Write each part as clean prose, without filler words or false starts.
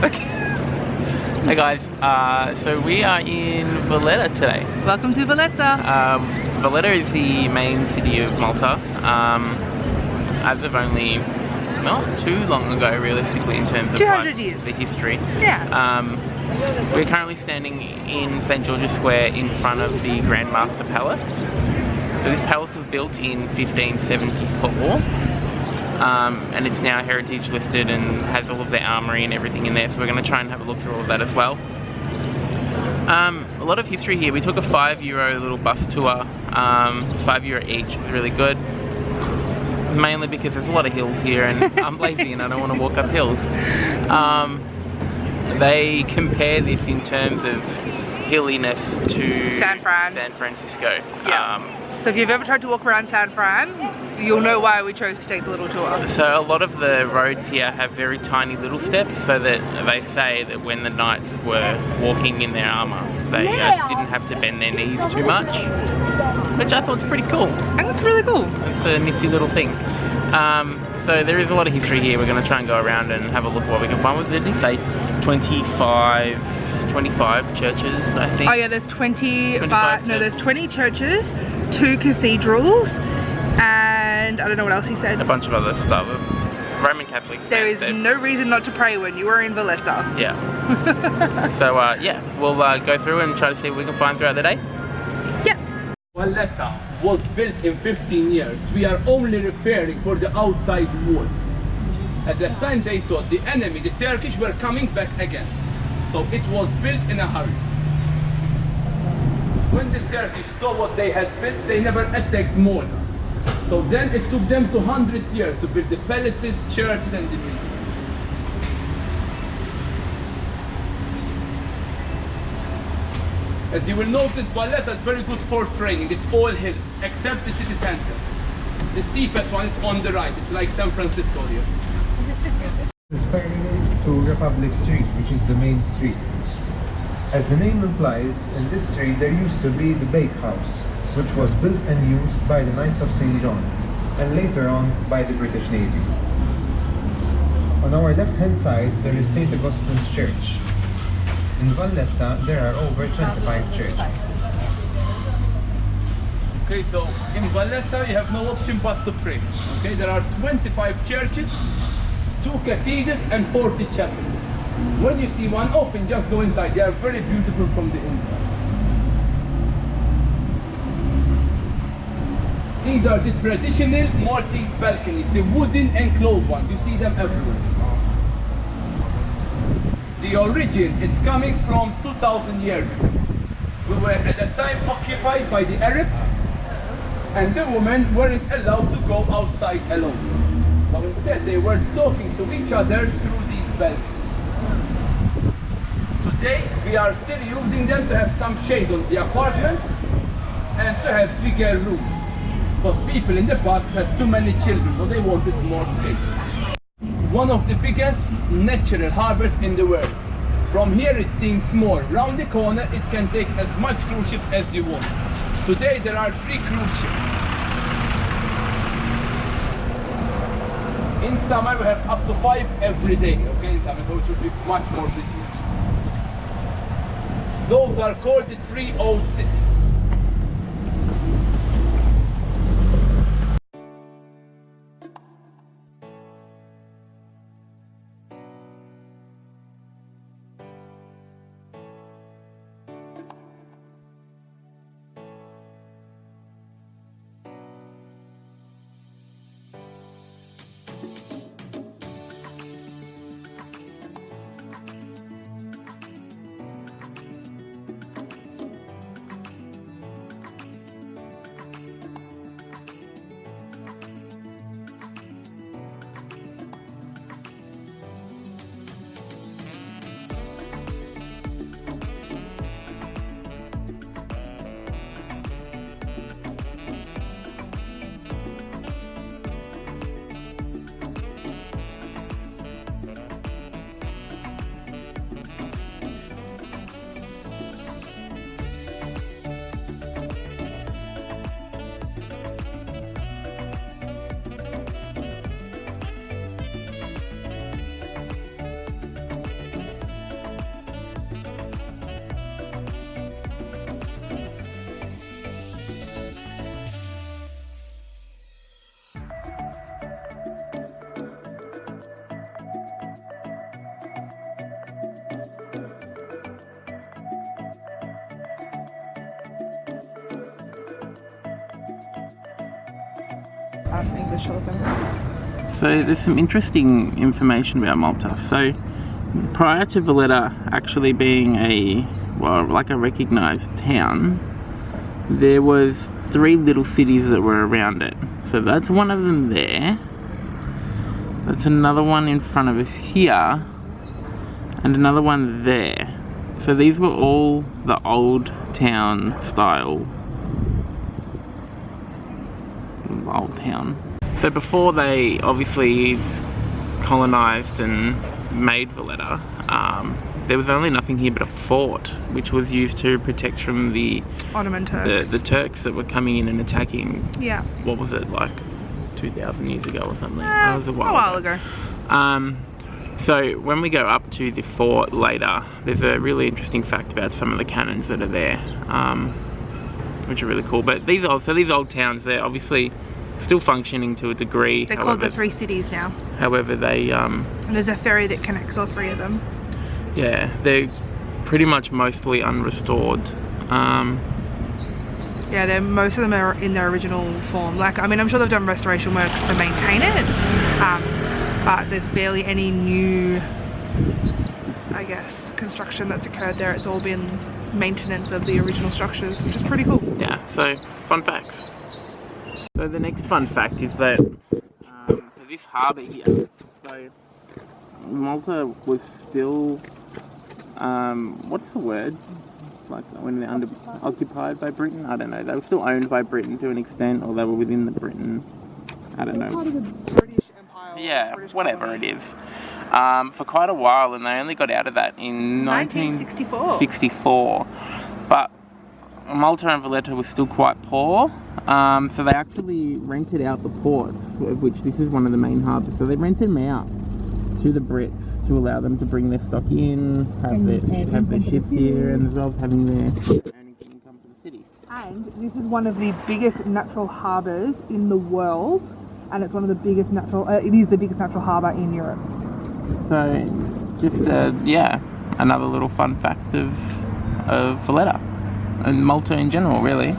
Okay. Hey guys, so we are in Valletta today. Welcome to Valletta. Valletta is the main city of Malta. As of only not too long ago, realistically, in terms of 200 years. The history. Yeah. We're currently standing in St. George's Square in front of the Grand Master Palace. So this palace was built in 1574. And it's now heritage listed and has all of their armoury and everything in there, so we're going to try and have a look through all of that as well. A lot of history here. We took a €5 little bus tour. It's €5 each. It was really good, mainly because there's a lot of hills here and I'm lazy and I don't want to walk up hills. They compare this in terms of hilliness to San Francisco. Yeah. So if you've ever tried to walk around San Fran, you'll know why we chose to take the little tour. So a lot of the roads here have very tiny little steps, so that they say that when the knights were walking in their armour, they didn't have to bend their knees too much, which I thought was pretty cool. I think it's really cool. It's a nifty little thing. So there is a lot of history here. We're going to try and go around and have a look what we can find. What did it say? 25 churches, I think. Oh yeah, there's 25, no, there's 20 churches, 2 cathedrals, and I don't know what else he said. A bunch of other stuff. Roman Catholics. There is no reason not to pray when you are in Valletta. Yeah. So yeah, we'll go through and try to see what we can find throughout the day. Yep. Valletta was built in 15 years. We are only repairing for the outside walls. At that time they thought the enemy, the Turkish, were coming back again. So it was built in a hurry. When the Turkish saw what they had built, they never attacked Malta. So then it took them 200 years to build the palaces, churches and the museum. As you will notice, Valletta is very good for training. It's all hills, except the city center. The steepest one is on the right. It's like San Francisco here. It's parallel to Republic Street, which is the main street. As the name implies, in this street there used to be the bakehouse, which was built and used by the Knights of St. John, and later on by the British Navy. On our left-hand side there is St. Augustine's Church. In Valletta there are over 25 churches. Okay, so in Valletta you have no option but to pray. Okay, there are 25 churches, 2 cathedrals and 40 chapels. When you see one open, just go inside. They are very beautiful from the inside. These are the traditional Maltese balconies, the wooden enclosed ones. You see them everywhere. The origin, it's coming from 2,000 years ago. We were at that time occupied by the Arabs, and the women weren't allowed to go outside alone. So instead they were talking to each other through these balconies. Today we are still using them to have some shade on the apartments and to have bigger rooms. Because people in the past had too many children, so they wanted more space. One of the biggest natural harbors in the world. From here it seems small. Round the corner it can take as much cruise ships as you want. Today there are 3 cruise ships. In summer we have up to 5 every day, okay, in summer, so it will be much more busy. Those are called the 3 old cities. English elephants. So there's some interesting information about Malta. So prior to Valletta actually being like a recognised town, there was 3 little cities that were around it. So that's one of them there. That's another one in front of us here, and another one there. So these were all the old town style. Old town. So before they obviously colonised and made Valletta, there was only nothing here but a fort, which was used to protect from the Ottoman Turks. The Turks that were coming in and attacking. Yeah. What was it, like 2,000 years ago or something? That was a while ago. So when we go up to the fort later, there's a really interesting fact about some of the cannons that are there, which are really cool. But these old towns, they're obviously still functioning to a degree. They're called the 3 cities now. However, they and there's a ferry that connects all 3 of them. Yeah, they're pretty much mostly unrestored. Yeah, most of them are in their original form. Like, I mean, I'm sure they've done restoration works to maintain it, but there's barely any new, I guess, construction that's occurred there. It's all been maintenance of the original structures, which is pretty cool. Yeah, so fun facts. So the next fun fact is that so this harbour here, so Malta was still, what's the word? Like when they're occupied by Britain? I don't know. They were still owned by Britain to an extent, or they were within the Britain. I don't know. Part of the British Empire. Yeah, British whatever colony. it is. For quite a while, and they only got out of that in 1964. But Malta and Valletta was still quite poor, so they actually rented out the ports, of which this is one of the main harbours. So they rented them out to the Brits to allow them to bring their stock in, have their ships here, and as well as having their earnings and income for the city. And this is one of the biggest natural harbours in the world, and it's one of the biggest it is the biggest natural harbour in Europe. So, just yeah, another little fun fact of Valletta and Malta in general, really.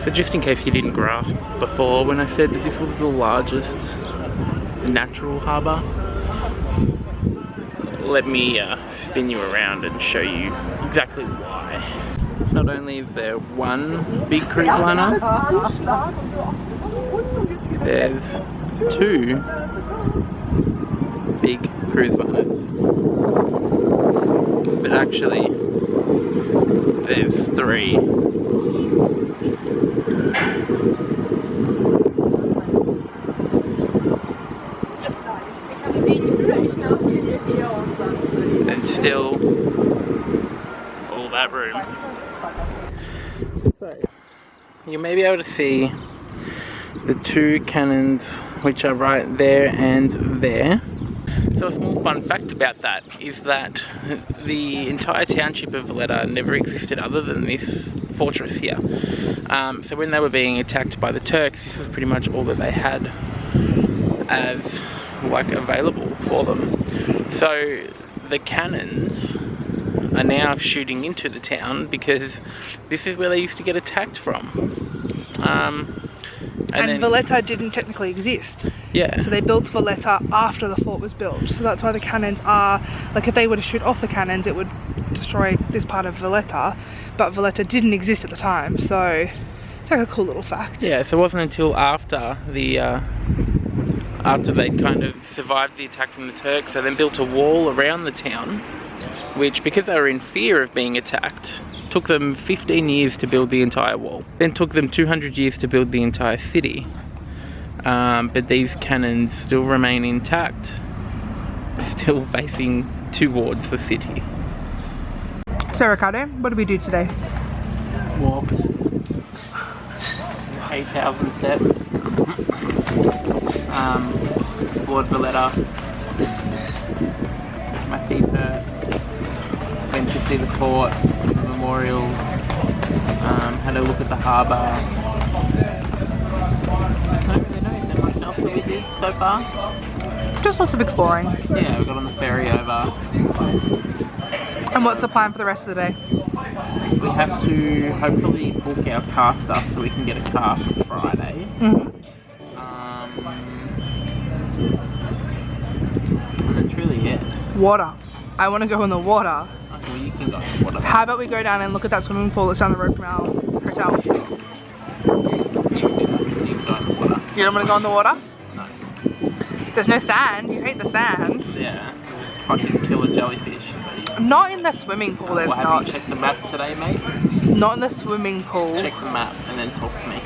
So just in case you didn't grasp before when I said that this was the largest natural harbour, let me spin you around and show you exactly why. Not only is there one big cruise liner, there's 2 big cruise liners, but actually there's 3. And still all that room. So you may be able to see the 2 cannons which are right there and there. So a small fun fact about that is that the entire township of Velletta never existed other than this fortress here. So when they were being attacked by the Turks, this was pretty much all that they had as like available for them. So the cannons are now shooting into the town because this is where they used to get attacked from. And Valletta didn't technically exist. Yeah. So they built Valletta after the fort was built. So that's why the cannons are, like if they were to shoot off the cannons, it would destroy this part of Valletta. But Valletta didn't exist at the time. So it's like a cool little fact. Yeah, so it wasn't until after the after they kind of survived the attack from the Turks, they then built a wall around the town, which, because they were in fear of being attacked, took them 15 years to build the entire wall. Then took them 200 years to build the entire city. But these cannons still remain intact, still facing towards the city. So Ricardo, what did we do today? Walked 8,000 steps. Explored Valletta. My feet hurt. Went to see the fort, the memorial. Had a look at the harbour. I don't really know. Is there much else that we did so far? Just lots of exploring. Yeah, we got on the ferry over. And what's the plan for the rest of the day? We have to hopefully book our car stuff so we can get a car for Friday. Mm-hmm. And that's really it. Water. I want to go in the water. Okay, well, you can go in the water. How about we go down and look at that swimming pool that's down the road from our hotel? You can go in the water. You don't want to go in the water? No. There's no sand. You hate the sand. Yeah. Fucking kill a jellyfish. Not in the swimming pool, there's Well, have not. you checked the map today, mate? Not in the swimming pool. Check the map and then talk to me.